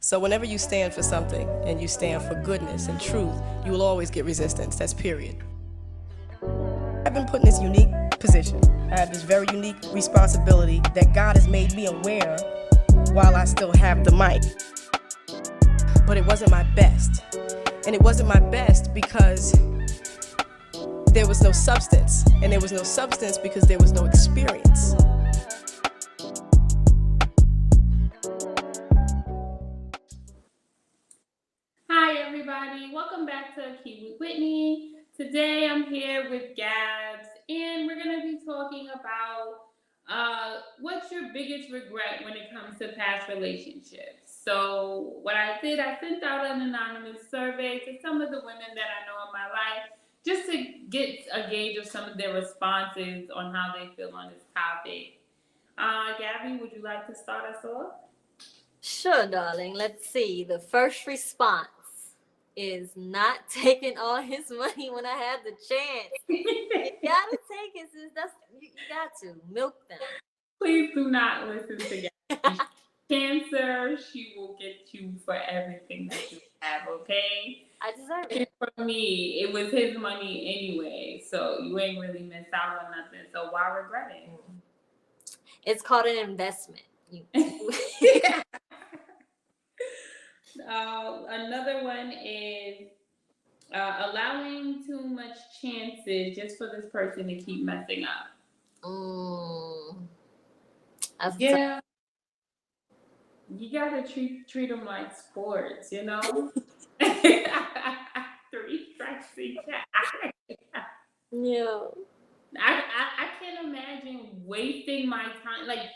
So whenever you stand for something and you stand for goodness and truth, you will always get resistance. That's period. I've been put in this unique position. I have this very unique responsibility that God has made me aware while I still have the mic. But it wasn't my best. And it wasn't my best because there was no substance. And there was no substance because there was no experience. Hi everybody, welcome back to Key with Whitney. Today I'm here with Gabs and we're going to be talking about what's your biggest regret when it comes to past relationships. So what I did, I sent out an anonymous survey to some of the women that I know in my life just to get a gauge of some of their responses on how they feel on this topic. Gabby, would you like to start us off? Sure, darling. Let's see. The first response is not taking all his money when I had the chance. You gotta take it, sis. You got to milk them. Please do not listen to Gabby. Cancer, she will get you for everything that you have, okay? I deserve And it. for me, it was his money anyway, so you ain't really missed out on nothing. So why regret it? It's called an investment. Another one is allowing too much chances just for this person to keep messing up. Yeah, you gotta treat them like sports, you know. 3 strikes and out. Yeah. I can't imagine wasting my time. Like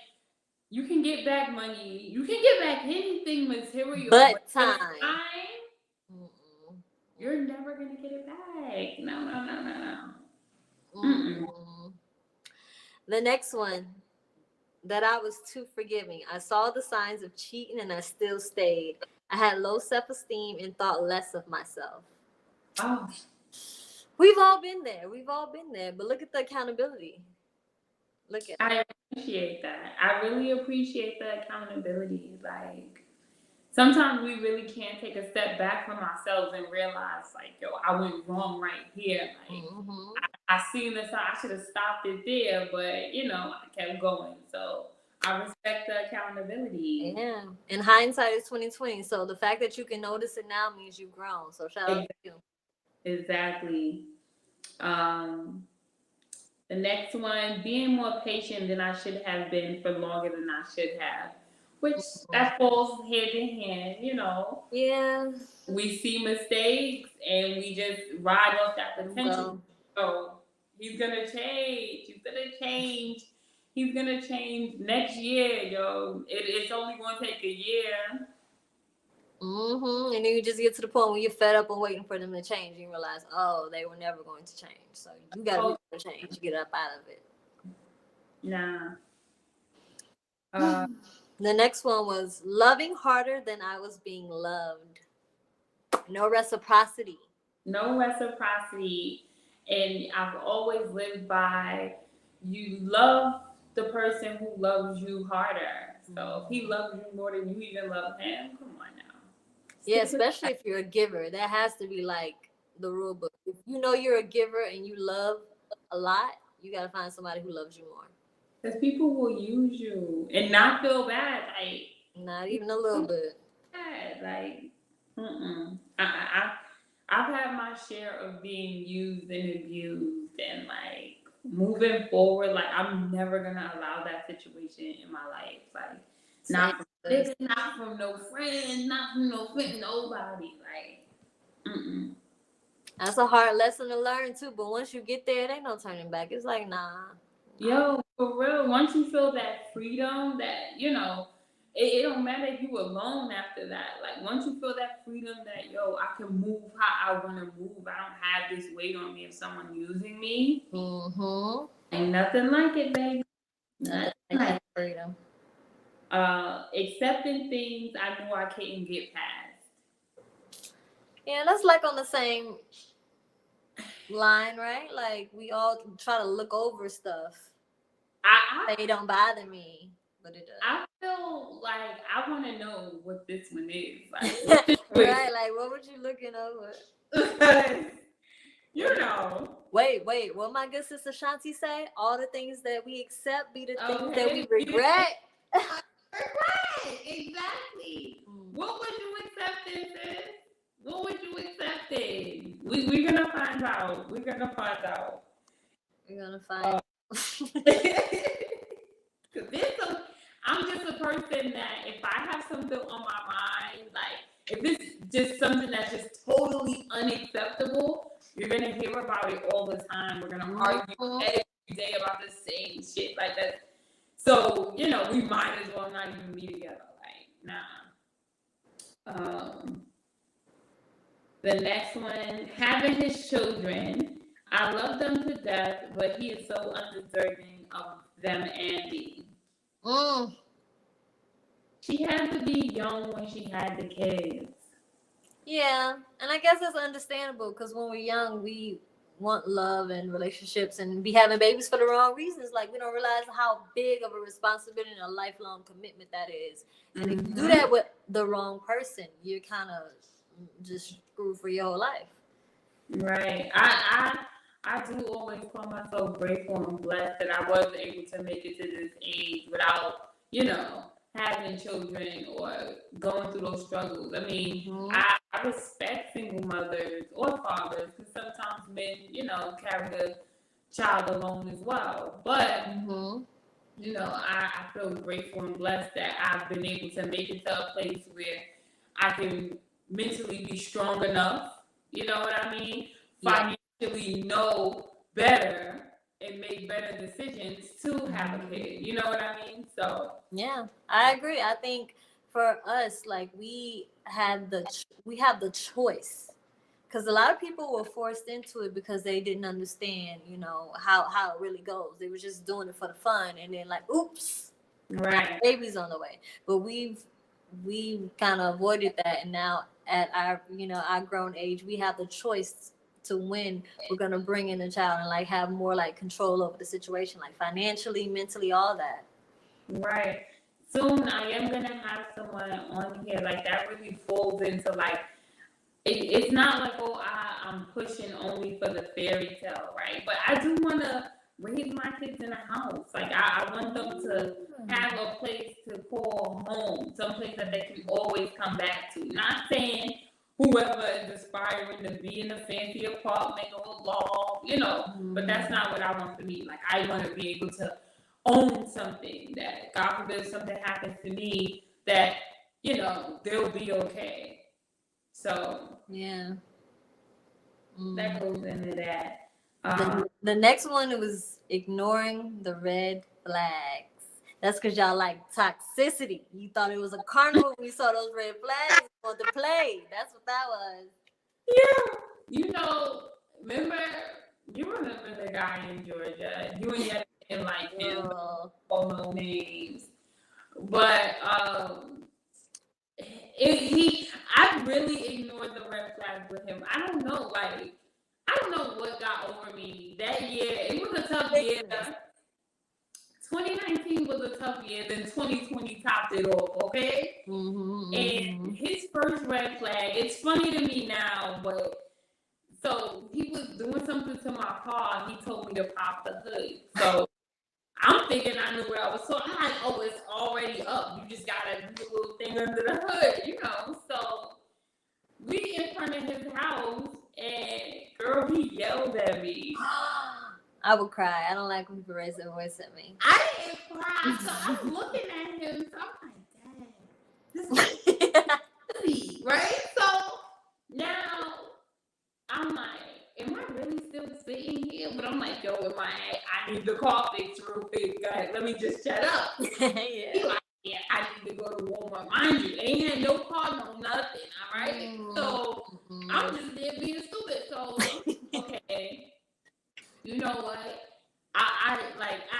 you can get back money, you can get back anything material, But time, Mm-mm. you're never gonna get it back. No, no, no, no, no. The next one, that I was too forgiving. I saw the signs of cheating and I still stayed. I had low self-esteem and thought less of myself. Oh. We've all been there. But look at the accountability. I appreciate that. I really appreciate the accountability. Like sometimes we really can't take a step back from ourselves and realize, like, yo, I went wrong right here. Like, I seen this, I should have stopped it there, but you know, I kept going. So I respect the accountability. Yeah, and hindsight is 2020. So the fact that you can notice it now means you've grown. So shout out to you. Exactly. The next one, being more patient than I should have been for longer than I should have, which that falls hand in hand, you know. Yeah. We see mistakes and we just ride off that potential. So he's gonna change. He's gonna change. He's gonna change next year, yo. It's only gonna take a year. And then you just get to the point where you're fed up and waiting for them to change. And you realize, oh, they were never going to change. So you gotta be able to change. Get up out of it. Nah. The next one was loving harder than I was being loved. No reciprocity. No reciprocity. And I've always lived by you love the person who loves you harder. So if he loves you more than you even love him, come on now. Yeah, especially if you're a giver. That has to be like the rule book. If you know you're a giver and you love a lot, you got to find somebody who loves you more. Because people will use you and not feel bad. Like, not even a little bit. Bad. Like, I've had my share of being used and abused, and like moving forward, like I'm never gonna allow that situation in my life. Like, not from niggas, not from no friends, not from nobody. Like, That's a hard lesson to learn too. But once you get there, it ain't no turning back. It's like, nah. Yo, for real. Once you feel that freedom, that you know, it don't matter if you alone after that. Like once you feel that freedom, that yo, I can move how I want to move. I don't have this weight on me of someone using me. Ain't nothing like it, baby. Nothing like freedom. Accepting things I knew I couldn't get past. Yeah, that's like on the same line, right? Like we all try to look over stuff. They don't bother me. but it I feel like I want to know what this one is. Like, does. what this Right? Like, what would you looking over? is. You know. Wait. What my good sister Shanti say? All the things that we accept be the things that we Okay. regret. Right. Exactly. What would you accept this is? What would you accept it? We're gonna find out. We're gonna find out. We're gonna find. Cause I'm just a person that if I have something on my mind, like if it's just something that's just totally unacceptable, you're gonna hear about it all the time. We're gonna argue every day about the same shit like that. So, we might as well not even be together. Like, nah. The next one, having his children. I love them to death, but he is so undeserving of them and me. She had to be young when she had the kids. Yeah, and I guess that's understandable because when we're young, we want love and relationships and be having babies for the wrong reasons. Like, we don't realize how big of a responsibility and a lifelong commitment that is. And if you do that with the wrong person, you're kind of just screwed for your whole life. Right. I do always call myself grateful and blessed that I was able to make it to this age without, having children or going through those struggles. I mean, I respect single mothers or fathers because sometimes men, carry the child alone as well. But, I feel grateful and blessed that I've been able to make it to a place where I can mentally be strong enough, you know what I mean? Financially know better and make better decisions to have a kid. You know what I mean? So yeah, I agree. I think for us, like we have the choice, because a lot of people were forced into it because they didn't understand, how it really goes. They were just doing it for the fun, and then like, oops, right, baby's on the way. But we've kind of avoided that, and now at our our grown age, we have the choice to when we're gonna bring in a child and like have more like control over the situation, like financially, mentally, all that. Right. Soon I am gonna have someone on here like that really falls into like it's not like I'm pushing only for the fairy tale, right? But I do want to raise my kids in a house. Like I want them to have a place to call home, someplace that they can always come back to. Not saying whoever is aspiring to be in a fancy apartment or law, but that's not what I want for me. Like I want to be able to own something that God forbid something happens to me that, they'll be okay. So yeah, that goes into that. The next one was ignoring the red flags. That's because y'all like toxicity. You thought it was a carnival when you saw those red flags. You wanted to play. That's what that was. Yeah. You remember the guy in Georgia. You and your didn't like him. All no names. But I really ignored the red flags with him. I don't know what got over me that year. It was a tough year. 2019 was a tough year. Then 2020 topped it off. Okay. And his first red flag. It's funny to me now, but so he was doing something to my car. He told me to pop the hood. So I'm thinking I knew what I was talking. I'm like, oh, it's already up. You just gotta do the little thing under the hood, So we in front of his house, and girl, he yelled at me. I would cry. I don't like when people raise their voice at me. I didn't cry, so I'm looking at him. So I'm like, dang, this is right? So now I'm like, am I really still sitting here? But I'm like, yo, I need the car fixed real quick. Go ahead, let me just shut up. Yeah. He like, yeah, I need to go to Walmart. Mind you, they ain't had no car, no nothing, all right? So I'm just there being stupid. So, okay, you know what? I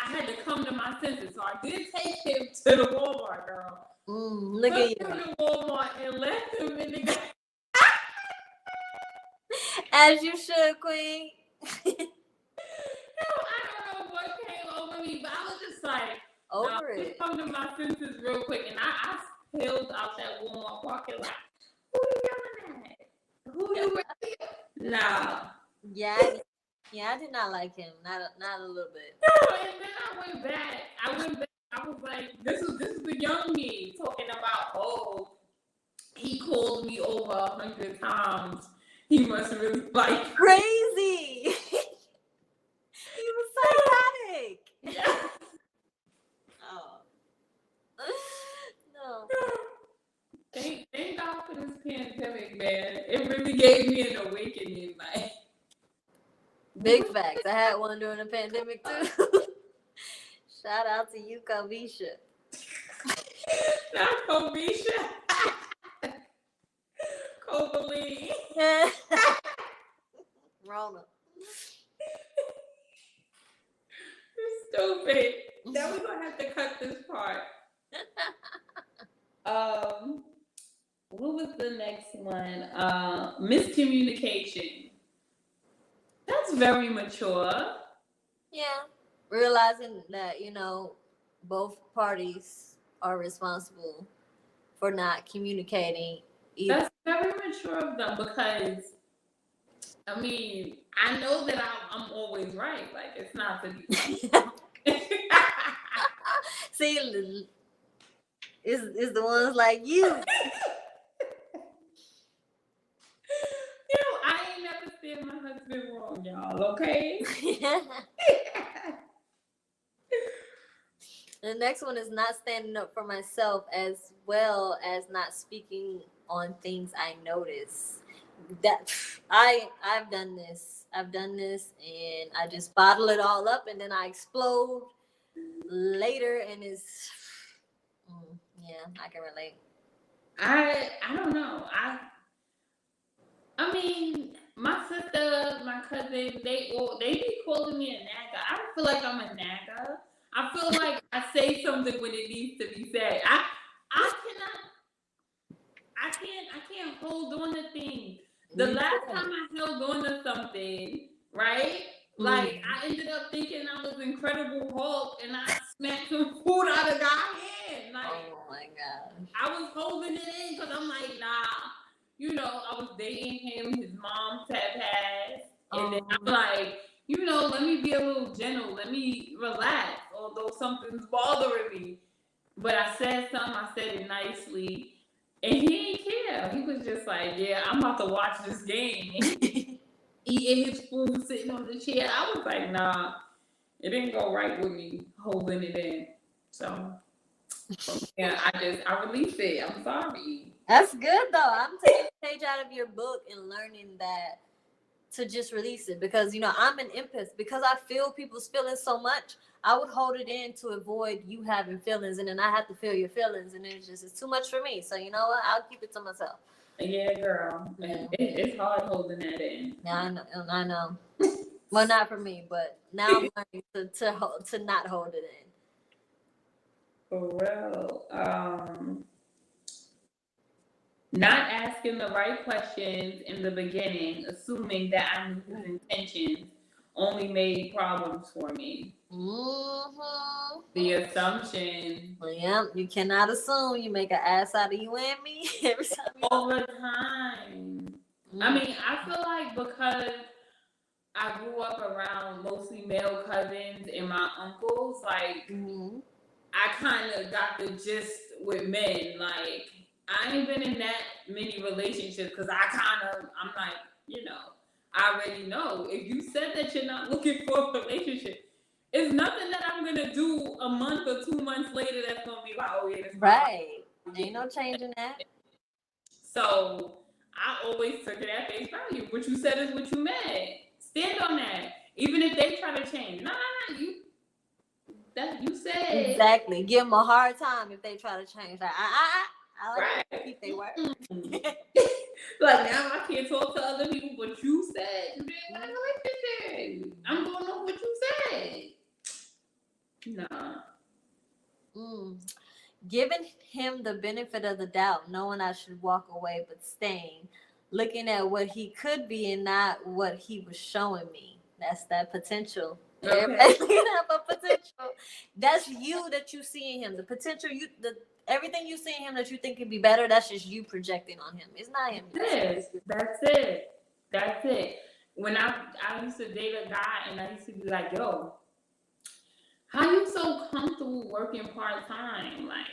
had to come to my senses. So I did take him to the Walmart, girl. Look at you. Took him to Walmart and left him in the As you should, queen. I don't know what came over me, but I was just like, Over Let me it. come to my senses real quick, and I spilled out that Walmart parking lot. Who you yelling at? Who you with? Nah. Yeah, I did not like him. Not a little bit. And then I went back. I was like, this is the young me talking about, oh, he called me over 100 times. He must really like me. Crazy. He was psychotic. Yeah. Oh. No. Thank God for this pandemic, man. It really gave me an awakening. Like, Big facts. I had one during the pandemic too. Shout out to you, Kavisha. not Kovisha. Kovaline. Rona. Stupid. Now we're gonna have to cut this part. What was the next one? Miscommunication. That's very mature. Yeah. Realizing that, both parties are responsible for not communicating either. That's very mature of them because, I mean, I know that I'm always right. Like, it's not to be funny. See, it's the ones like you. I ain't never said my husband wrong, y'all, okay? The next one is not standing up for myself, as well as not speaking on things I notice. That I've done this. I've done this, and I just bottle it all up, and then I explode later, and it's yeah, I can relate. I don't know. I mean, my sister, my cousin, they be calling me a nagger. I don't feel like I'm a nagger. I feel like I say something when it needs to be said. I can't hold on to things. The last time I held on to something, right? Like, I ended up thinking I was Incredible Hulk, and I smacked some food out of God's hand. Like, Oh my gosh. I was holding it in because I'm like, nah. I was dating him. His mom had passed, and then I'm like, let me be a little gentle. Let me relax, although something's bothering me. But I said something. I said it nicely, and he didn't care. He was just like, yeah, I'm about to watch this game. Eating his food, sitting on the chair. I was like, nah, it didn't go right with me holding it in. So yeah, I released it. I'm sorry. That's good though. I'm taking a page out of your book and learning that to just release it, because I'm an empath. Because I feel people's feelings so much, I would hold it in to avoid you having feelings, and then I have to feel your feelings, and it's too much for me. So you know what? I'll keep it to myself. Yeah, girl. Yeah. It's hard holding that in. Yeah, I know. Well, not for me, but now I'm learning to not hold it in. For real. Not asking the right questions in the beginning, assuming that I knew his intentions, only made problems for me. Mm-hmm. The assumption. Well, yeah, you cannot assume. You make an ass out of you and me every time. All the time. I mean, I feel like because I grew up around mostly male cousins and my uncles, like, I kind of got the gist with men. Like, I ain't been in that many relationships because I'm like, I already know. If you said that you're not looking for a relationship, it's nothing that I'm going to do a month or 2 months later that's going to be like, oh, yeah, that's right. Ain't no changing that. So I always took it at face value. What you said is what you meant. Stand on that. Even if they try to change. No, you said. Exactly. Give them a hard time if they try to change. Like, I like to keep their word. Like, now I can't talk to other people, but you said you didn't got a relationship. I'm going off what you said. Nah. Giving him the benefit of the doubt, knowing I should walk away but staying, looking at what he could be and not what he was showing me. That's that potential. Okay. Everybody can have a potential. That's you that you see in him. The potential everything you see in him that you think could be better, that's just you projecting on him. It's not him. That's it. That's it. When I used to date a guy and I used to be like, yo, how you so comfortable working part time? Like,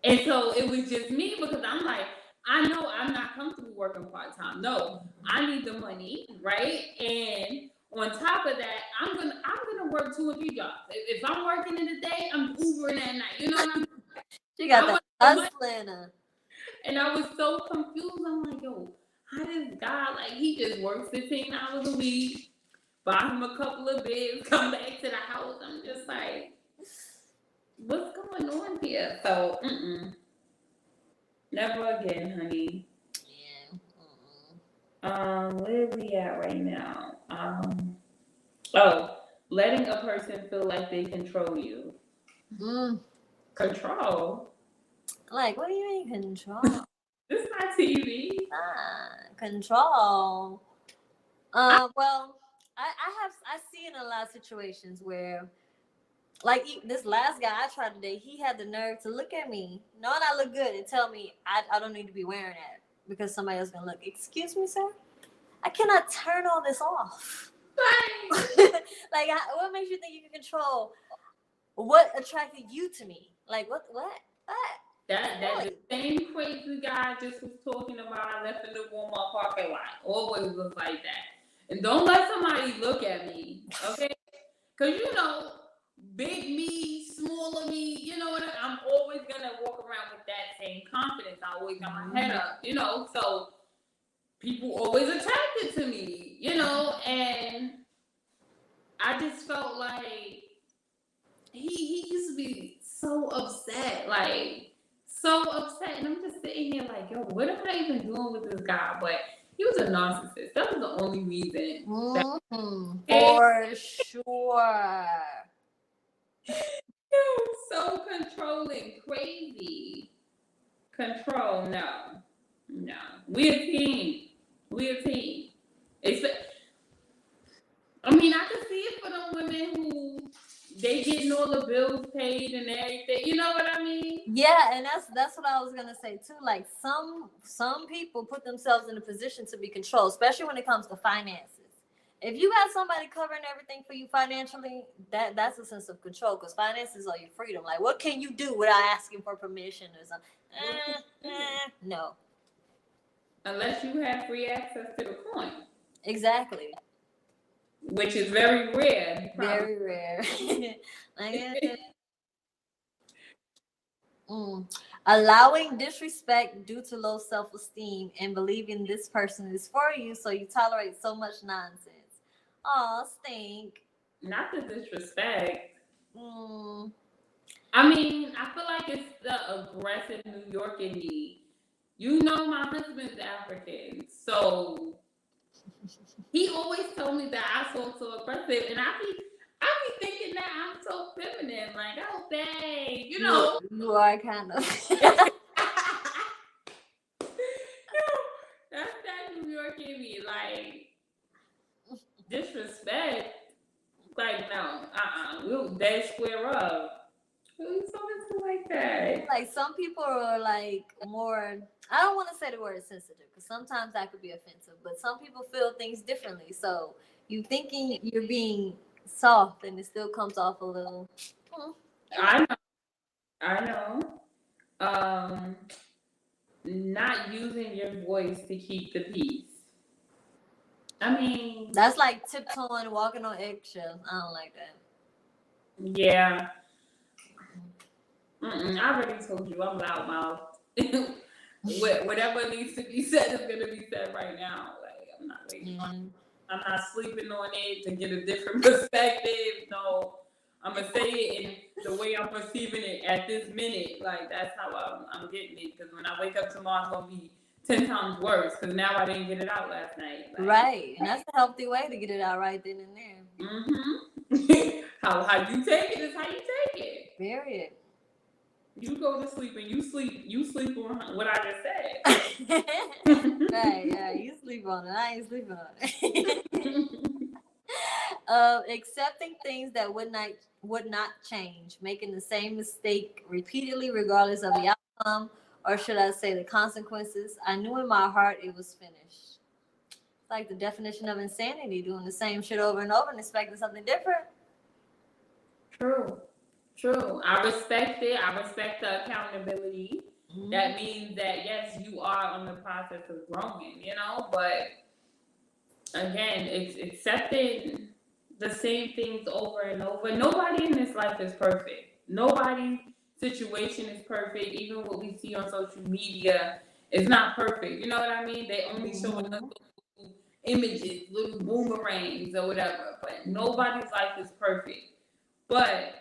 and so it was just me because I'm like, I know I'm not comfortable working part time. No, I need the money, right? And on top of that, I'm gonna work 2 or 3 jobs. If I'm working in the day, I'm Ubering at night. You know what I mean? She got I that want the money. hustling. And I was so confused. I'm like, yo, how does God, like, he just works 15 hours a week, buy him a couple of beds, come back to the house. I'm just like, what's going on here? So, never again, honey. Yeah. Where we at right now? Letting a person feel like they control you. Control? Like, what do you mean control? This is not TV. Control. Well, I see in a lot of situations where, like this last guy I tried today, he had the nerve to look at me, knowing I look good, and tell me I don't need to be wearing that because somebody else gonna look. Excuse me, sir. I cannot turn all this off. Like, what makes you think you can control what attracted you to me? Like, what? That the same crazy guy I just was talking about, I left in the Walmart parking lot. Always was like that. And don't let somebody look at me, okay? Because, big me, smaller me, you know what? I'm always going to walk around with that same confidence. I always got my head up, so people always attracted to me, and I just felt like he used to be so upset, and I'm just sitting here like, yo, what am I even doing with this guy? But he was a narcissist. That was the only reason. For sure. So controlling, crazy. Control, no. We're a team. I mean, I can see it for them women who they getting all the bills paid and everything. You know what I mean? Yeah, and that's what I was gonna say too. Like some people put themselves in a position to be controlled, especially when it comes to finances. If you got somebody covering everything for you financially, that's a sense of control because finances are your freedom. Like, what can you do without asking for permission or something? No. Unless you have free access to the coin. Exactly. Which is very rare. Very rare. Allowing disrespect due to low self-esteem and believing this person is for you, so you tolerate so much nonsense. Aw, stink. Not the disrespect. I mean, I feel like it's the aggressive New York in me. My husband's African, so he always told me that I sound so aggressive, and I be thinking that I'm so feminine, like, oh, babe, You are kind of. That's that New York in me, like, disrespect. Like, no, we'll dead square up. Who's something like that? Like, some people are like more. I don't want to say the word sensitive because sometimes that could be offensive, but some people feel things differently. So you thinking you're being soft and it still comes off a little. I know. Not using your voice to keep the peace. I mean, that's like tiptoeing, walking on eggshells. I don't like that. Yeah. I already told you I'm loudmouth. Whatever needs to be said is gonna be said right now. Like, I'm not waiting. I'm not sleeping on it to get a different perspective. No, I'm gonna say it in the way I'm perceiving it at this minute. Like, that's how I'm getting it. Because when I wake up tomorrow, it's gonna be 10 times worse. Because now I didn't get it out last night. Like, right, and that's a healthy way to get it out right then and there. How you take it is how you take it. Period. You go to sleep and you sleep on what I just said. Right, yeah, you sleep on it. I ain't sleeping on it. Accepting things that would not change, making the same mistake repeatedly regardless of the outcome, or should I say the consequences. I knew in my heart it was finished. It's like the definition of insanity, doing the same shit over and over and expecting something different. True. True. I respect it. I respect the accountability. That means that yes, you are on the process of growing, but again, it's accepting the same things over and over. Nobody in this life is perfect. Nobody's situation is perfect. Even what we see on social media is not perfect. You know what I mean? They only showing us little images, little boomerangs or whatever. But nobody's life is perfect. But,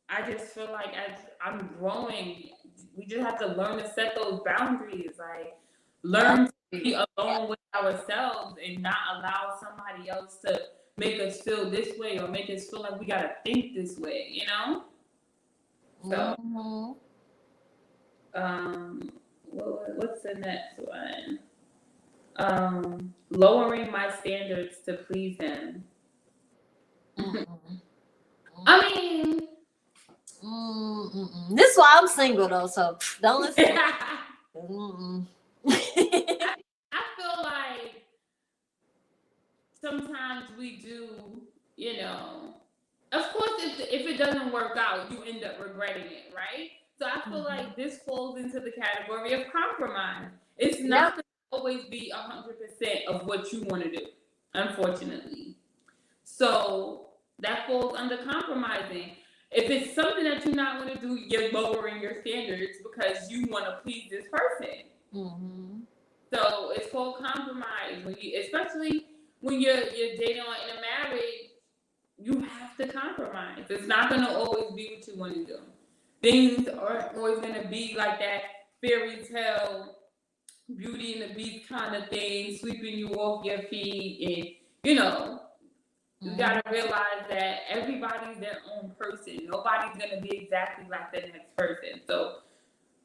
I just feel like as I'm growing, we just have to learn to set those boundaries. Like, learn to be alone with ourselves and not allow somebody else to make us feel this way or make us feel like we gotta think this way, So, what's the next one? Lowering my standards to please him. I mean, this is why I'm single though, so don't listen. I feel like sometimes we do, of course, if it doesn't work out, you end up regretting it, right? So I feel like this falls into the category of compromise. It's not going to always be 100% of what you want to do, unfortunately. So that falls under compromising. If it's something that you're not going to do, you're lowering your standards because you want to please this person. So it's called compromise. Especially when you're dating or in a marriage, you have to compromise. It's not going to always be what you want to do. Things aren't always going to be like that fairy tale, Beauty and the Beast kind of thing, sweeping you off your feet. And, you got to realize that everybody's their own person. Nobody's going to be exactly like the next person. So,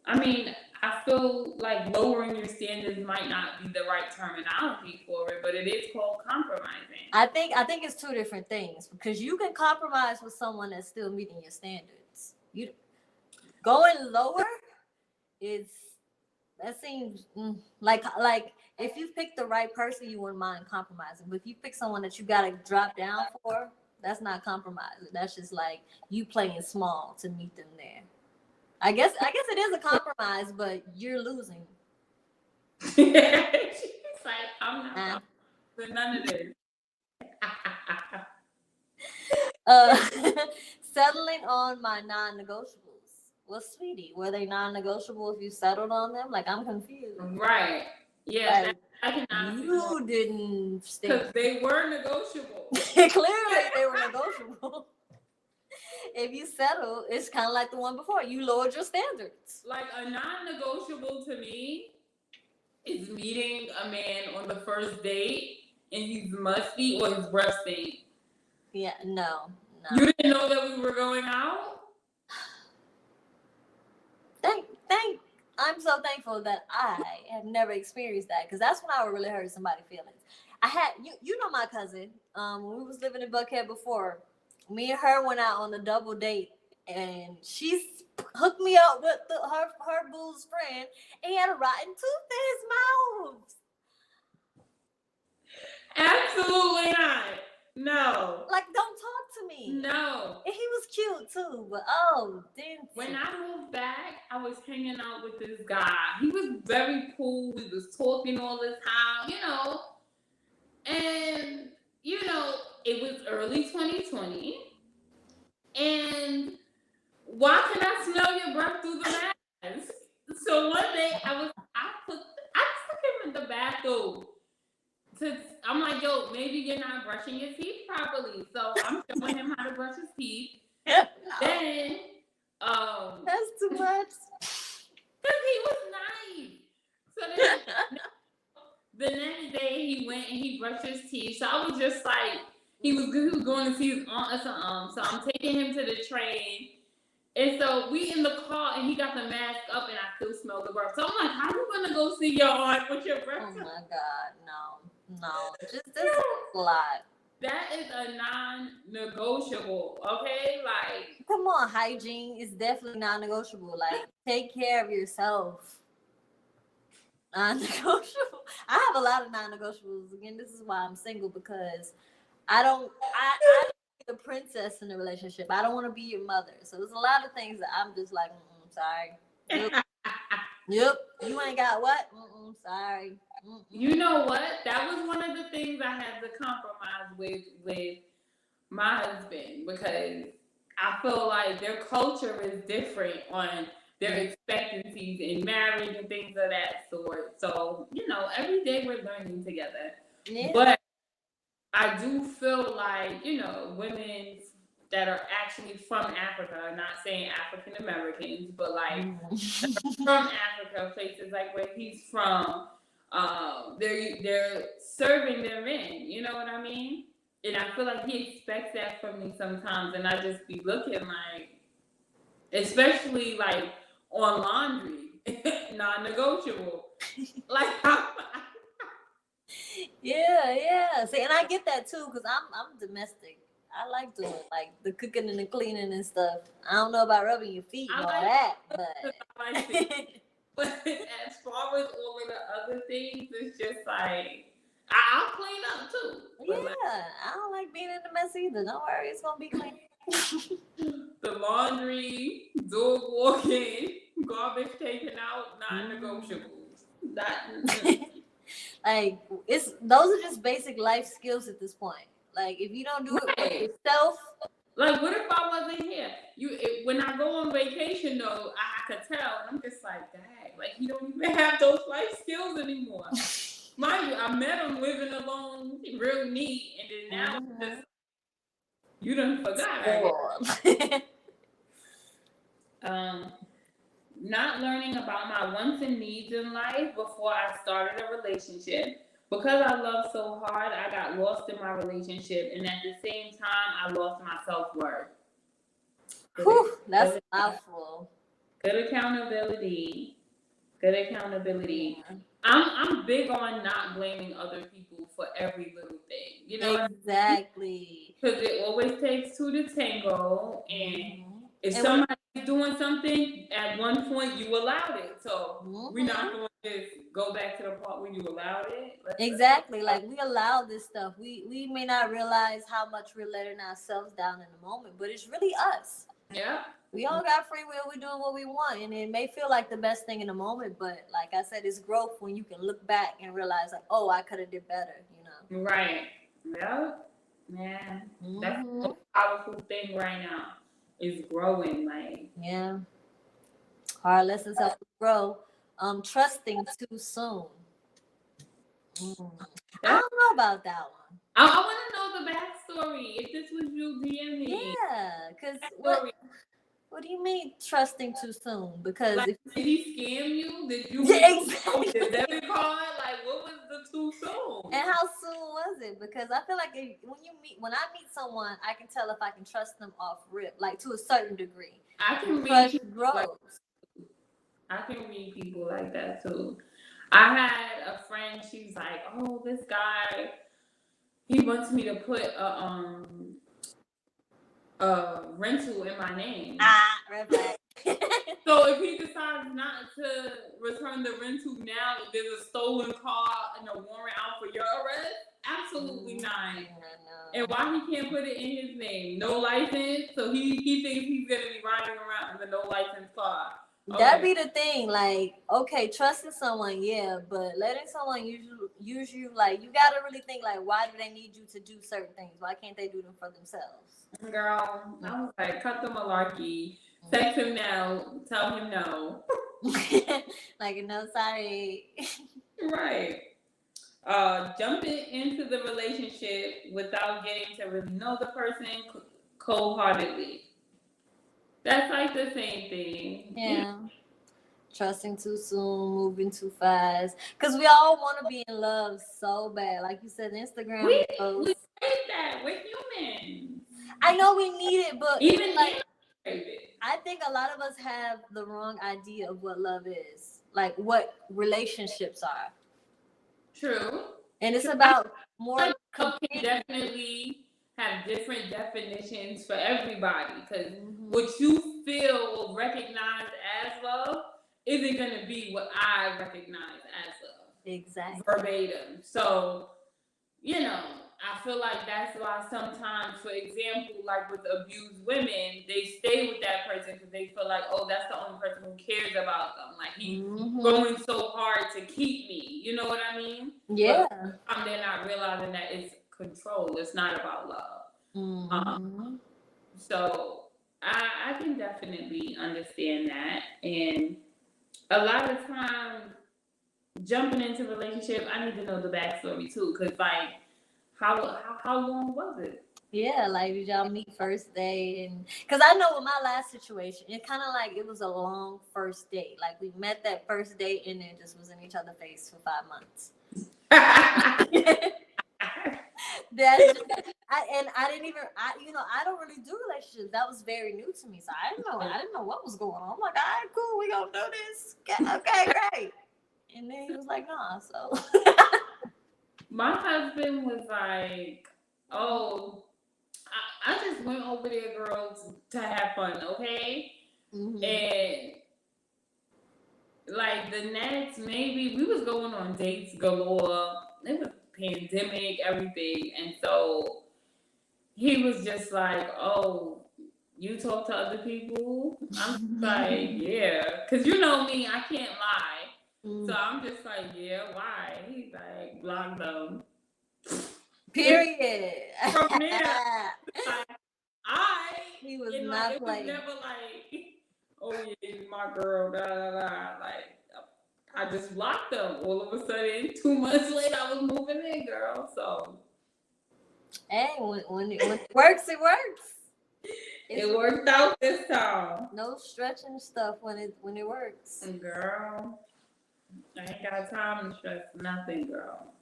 I mean, I feel like lowering your standards might not be the right terminology for it, but it is called compromising. I think it's two different things, because you can compromise with someone that's still meeting your standards. You going lower that seems like if you pick the right person, you wouldn't mind compromising. But if you pick someone that you gotta drop down for, that's not compromising. That's just like you playing small to meet them there. I guess it is a compromise, but you're losing. It's like, I'm not for none of this. Settling on my non-negotiables. Well, sweetie, were they non-negotiable if you settled on them? Like, I'm confused. Right. Yeah, like, I cannot. You didn't stay. Because they were negotiable. Clearly, they were negotiable. If you settle, it's kind of like the one before. You lowered your standards. Like, a non-negotiable to me is meeting a man on the first date and he's musty or his breath stinks. Yeah, no. You didn't know that we were going out? I'm so thankful that I have never experienced that, because that's when I would really hurt somebody's feelings. I had, you know my cousin, when we was living in Buckhead before, me and her went out on a double date, and she hooked me up with her boo's friend, and he had a rotten tooth in his mouth. Absolutely not. No. Like, don't talk to me. No. And he was cute too, but didn't. When I moved back, I was hanging out with this guy. He was very cool. We was talking all the time, And, it was early 2020. And why can I smell your breath through the mask? So one day I took him in the bathroom. I'm like, yo, maybe you're not brushing your teeth properly. So I'm showing him how to brush his teeth. Then, that's too much. Because he was nice. So then, the next day he went and he brushed his teeth. So I was just like, he was going to see his aunt or something. So I'm taking him to the train. And so we in the car and he got the mask up and I still smell the breath. So I'm like, how you going to go see your aunt with your breath? Oh my God, no. Just this is a lot. That is a non-negotiable. Okay, like Come on, hygiene is definitely non-negotiable. Like, take care of yourself. Non-negotiable. I have a lot of non-negotiables. Again, this is why I'm single, because I don't be the princess in the relationship. I don't want to be your mother. So there's a lot of things that I'm just like, sorry. Yep. You ain't got what? Sorry. you know what? That was one of the things I had to compromise with my husband, because I feel like their culture is different on their expectancies in marriage and things of that sort. So, every day we're learning together. Yeah. But I do feel like, women that are actually from Africa, not saying African Americans, but like from Africa, places like where he's from, they're serving their men. You know what I mean? And I feel like he expects that from me sometimes, and I just be looking like, especially like on laundry, non-negotiable. Like, yeah. See, and I get that too, because I'm domestic. I like doing like the cooking and the cleaning and stuff. I don't know about rubbing your feet and all that, but but as far as all of the other things, it's just like I'll clean up too. Yeah, I don't like being in the mess either. Don't worry, it's gonna be clean. The laundry, dog walking, garbage taken out, non-negotiables. Like, those are just basic life skills at this point. Like, if you don't do it for yourself. Like, what if I wasn't here? When I go on vacation, though, I could tell, and I'm just like, dang, like you don't even have those life skills anymore. Mind you, I met him living alone, real neat, and then now you done forgot. Not learning about my wants and needs in life before I started a relationship. Because I love so hard, I got lost in my relationship, and at the same time, I lost my self-worth. Whew, that's a mouthful. Good accountability. I'm big on not blaming other people for every little thing. You know exactly. Because it always takes two to tango, and if somebody's doing something, at one point you allowed it. So we're not going to just go back to the part where you allowed it. Exactly. Like, we allow this stuff. We may not realize how much we're letting ourselves down in the moment, but it's really us. Yeah. We all got free will. We're doing what we want, and it may feel like the best thing in the moment, but like I said, it's growth when you can look back and realize, like, oh, I could have did better. Right. Yeah. Man, that's a powerful thing right now. Is growing, like. Yeah. Hard lessons help us grow. Trusting too soon. I don't know about that one. I want to know the backstory. If this was you, DM me. Yeah, because what do you mean trusting too soon? Because like, did he scam you? Did you exactly. The debit card? Like, what was the too soon? And how soon was it? Because I feel like when I meet someone, I can tell if I can trust them off rip, like to a certain degree. I can read people I can read people like that too. I had a friend. She's like, "Oh, this guy, he wants me to put a rental in my name." Red flag. So if he decides not to return the rental now, if there's a stolen car and a warrant out for your arrest, absolutely not. No. And why he can't put it in his name? No license, so he thinks he's gonna be riding around in a no license car. Okay. That'd be the thing. Like, okay, trusting someone, yeah, but letting someone use you, like, you gotta really think, like, why do they need you to do certain things? Why can't they do them for themselves? Girl, I was like, cut the malarkey. Text him now. Tell him no. Like, no, sorry. Right. Jumping into the relationship without getting to really know the person cold-heartedly. That's like the same thing. Yeah. Trusting too soon, moving too fast. Because we all want to be in love so bad. Like you said, Instagram. We say that. We're humans. I know we need it, but even like, I think a lot of us have the wrong idea of what love is. Like, what relationships are. True. And it's about more love can definitely have different definitions for everybody, because what you feel or recognize as love isn't going to be what I recognize as love. Exactly. Verbatim. So, you know, I feel like that's why sometimes, for example, like with abused women, they stay with that person because they feel like, oh, that's the only person who cares about them. Like, he's going so hard to keep me. You know what I mean? Yeah. But they're not realizing that it's control. It's not about love. So I can definitely understand that. And a lot of times, jumping into a relationship, I need to know the backstory too, because like, how long was it? Yeah, like did y'all meet first day? And because I know with my last situation, it kind of like it was a long first date. Like we met that first date and then just was in each other's face for 5 months. That's just, I didn't even I don't really do relationships. That was very new to me, so I didn't know what was going on. I'm like, all right, cool, we gonna do this. Okay, great. And then he was like, nah. So my husband was like, oh, I just went over there, girls, to have fun, okay? And like the next, maybe we was going on dates galore. It was pandemic, everything, and so he was just like, oh, you talk to other people? I'm like, yeah, because you know me, I can't lie. So I'm just like, yeah, why? He's like, block them. period. From there, like, he was and not like, it playing. was never like, oh yeah, you my girl, blah blah blah. Like, I just blocked them. All of a sudden, 2 months later, I was moving in, girl. So, hey, when it works, it works. It worked out this time. No stretching stuff when it works. Girl, I ain't got time to stress nothing, girl.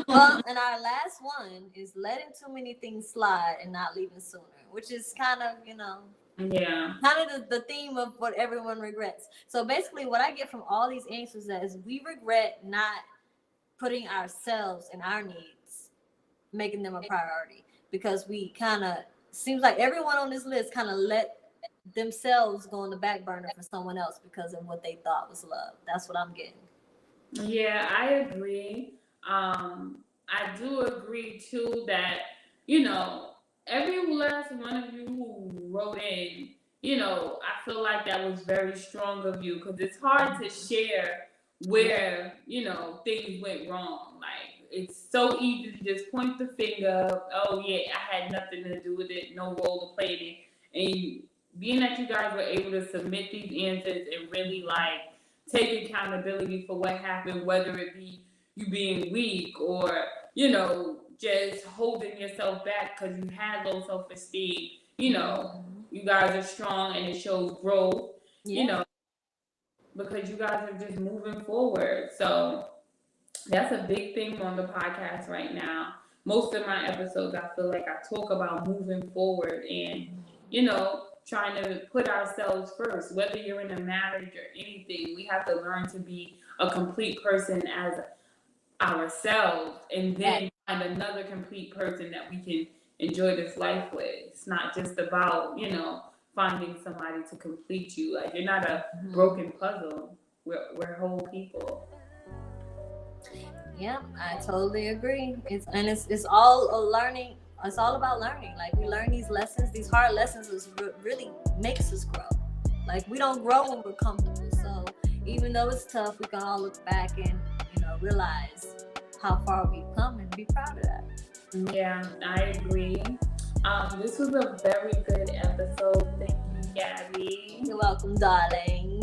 Well, and our last one is letting too many things slide and not leaving sooner, which is kind of, kind of the theme of what everyone regrets. So basically what I get from all these answers is we regret not putting ourselves and our needs, making them a priority, because we kind of, seems like everyone on this list kind of let themselves go on the back burner for someone else because of what they thought was love. That's what I'm getting. Yeah, I agree. I do agree too that, every last one of you who wrote in, I feel like that was very strong of you, because it's hard to share where, things went wrong. Like, it's so easy to just point the finger, oh yeah, I had nothing to do with it, no role to play in it. And being that you guys were able to submit these answers and really like take accountability for what happened, whether it be you being weak or, just holding yourself back because you had low self-esteem, you guys are strong and it shows growth, because you guys are just moving forward. So that's a big thing on the podcast right now. Most of my episodes, I feel like I talk about moving forward and, trying to put ourselves first. Whether you're in a marriage or anything, we have to learn to be a complete person as ourselves, and then find another complete person that we can enjoy this life with. It's not just about, finding somebody to complete you. Like, you're not a broken puzzle. We're whole people. Yeah, I totally agree. It's all a learning. It's all about learning. Like, we learn these lessons, these hard lessons, is really makes us grow. Like, we don't grow when we're comfortable. So even though it's tough, we can all look back and realize how far we've come and be proud of that. Yeah, I agree. This was a very good episode. Thank you, Gabby. You're welcome, darling.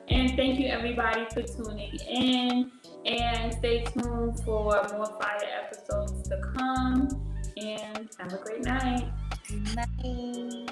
And thank you, everybody, for tuning in. And stay tuned for more fire episodes to come. And have a great night. Bye.